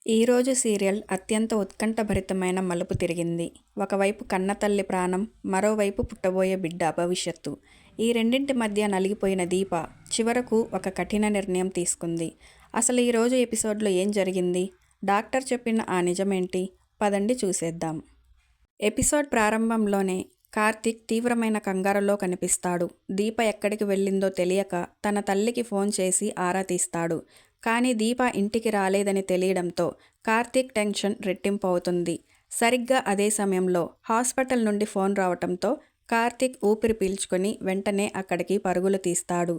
ఈరోజు సీరియల్ అత్యంత ఉత్కంఠభరితమైన మలుపు తిరిగింది. ఒకవైపు కన్నతల్లి ప్రాణం, మరోవైపు పుట్టబోయే బిడ్డ భవిష్యత్తు. ఈ రెండింటి మధ్య నలిగిపోయిన దీప చివరకు ఒక కఠిన నిర్ణయం తీసుకుంది. అసలు ఈరోజు ఎపిసోడ్లో ఏం జరిగింది? డాక్టర్ చెప్పిన ఆ నిజమేంటి? పదండి చూసేద్దాం. ఎపిసోడ్ ప్రారంభంలోనే కార్తీక్ తీవ్రమైన కంగారులో కనిపిస్తాడు. దీప ఎక్కడికి వెళ్ళిందో తెలియక తన తల్లికి ఫోన్ చేసి ఆరా తీస్తాడు. కానీ దీప ఇంటికి రాలేదని తెలియడంతో కార్తీక్ టెన్షన్ రెట్టింపు అవుతుంది. సరిగ్గా అదే సమయంలో హాస్పిటల్ నుండి ఫోన్ రావటంతో కార్తీక్ ఊపిరి పీల్చుకొని వెంటనే అక్కడికి పరుగులు తీస్తాడు.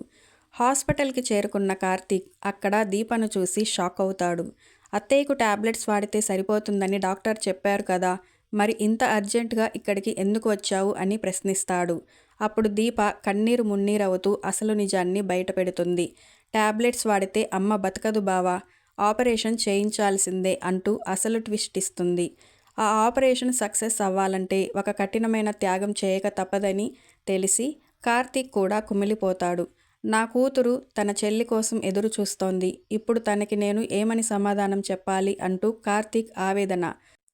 హాస్పిటల్కి చేరుకున్న కార్తీక్ అక్కడ దీపను చూసి షాక్ అవుతాడు. అత్తయ్యకు టాబ్లెట్స్ వాడితే సరిపోతుందని డాక్టర్ చెప్పారు కదా, మరి ఇంత అర్జెంటుగా ఇక్కడికి ఎందుకు వచ్చావు అని ప్రశ్నిస్తాడు. అప్పుడు దీప కన్నీరు మున్నీరవుతూ అసలు నిజాన్ని బయటపెడుతుంది. టాబ్లెట్స్ వాడితే అమ్మ బతకదు బావా, ఆపరేషన్ చేయించాల్సిందే అంటూ అసలు ట్విస్ట్ ఇస్తుంది. ఆ ఆపరేషన్ సక్సెస్ అవ్వాలంటే ఒక కఠినమైన త్యాగం చేయక తప్పదని తెలిసి కార్తీక్ కూడా కుమిలిపోతాడు. నా కూతురు తన చెల్లి కోసం ఎదురు చూస్తోంది, ఇప్పుడు తనకి నేను ఏమని సమాధానం చెప్పాలి అంటూ కార్తీక్ ఆవేదన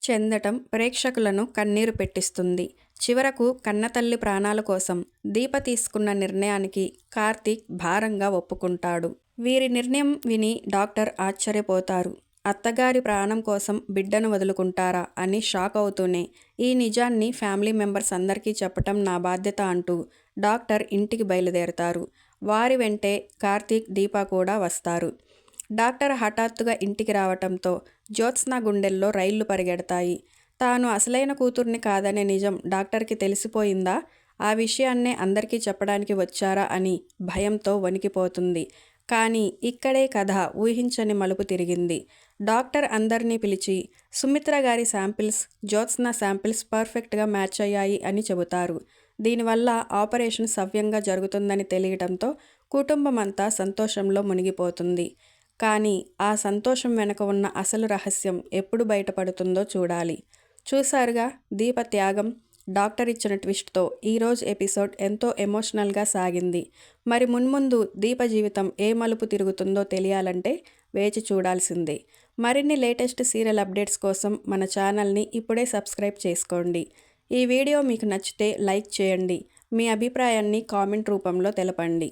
చెందటం ప్రేక్షకులను కన్నీరు పెట్టిస్తుంది. చివరకు కన్నతల్లి ప్రాణాల కోసం దీప తీసుకున్న నిర్ణయానికి కార్తీక్ భారంగా ఒప్పుకుంటాడు. వీరి నిర్ణయం విని డాక్టర్ ఆశ్చర్యపోతారు. అత్తగారి ప్రాణం కోసం బిడ్డను వదులుకుంటారా అని షాక్ అవుతూనే ఈ నిజాన్ని ఫ్యామిలీ మెంబర్స్ అందరికీ చెప్పటం నా బాధ్యత అంటూ డాక్టర్ ఇంటికి బయలుదేరతారు. వారి వెంటే కార్తీక్, దీప కూడా వస్తారు. డాక్టర్ హఠాత్తుగా ఇంటికి రావటంతో జ్యోత్స్న గుండెల్లో రైళ్లు పరిగెడతాయి. తాను అసలైన కూతుర్ని కాదనే నిజం డాక్టర్కి తెలిసిపోయిందా, ఆ విషయాన్నే అందరికీ చెప్పడానికి వచ్చారా అని భయంతో వణికిపోతుంది. కానీ ఇక్కడే కథ ఊహించని మలుపు తిరిగింది. డాక్టర్ అందరినీ పిలిచి సుమిత్ర గారి శాంపిల్స్, జ్యోత్స్న శాంపిల్స్ పర్ఫెక్ట్గా మ్యాచ్ అయ్యాయి అని చెబుతారు. దీనివల్ల ఆపరేషన్ సవ్యంగా జరుగుతుందని తెలియటంతో కుటుంబమంతా సంతోషంలో మునిగిపోతుంది. కానీ ఆ సంతోషం వెనుక ఉన్న అసలు రహస్యం ఎప్పుడు బయటపడుతుందో చూడాలి. చూసారుగా దీప త్యాగం, డాక్టర్ ఇచ్చిన ట్విస్ట్తో ఈరోజు ఎపిసోడ్ ఎంతో ఎమోషనల్గా సాగింది. మరి మున్ముందు దీప జీవితం ఏ మలుపు తిరుగుతుందో తెలియాలంటే వేచి చూడాల్సిందే. మరిన్ని లేటెస్ట్ సీరియల్ అప్డేట్స్ కోసం మన ఛానల్ని ఇప్పుడే సబ్స్క్రైబ్ చేసుకోండి. ఈ వీడియో మీకు నచ్చితే లైక్ చేయండి. మీ అభిప్రాయాన్ని కామెంట్ రూపంలో తెలపండి.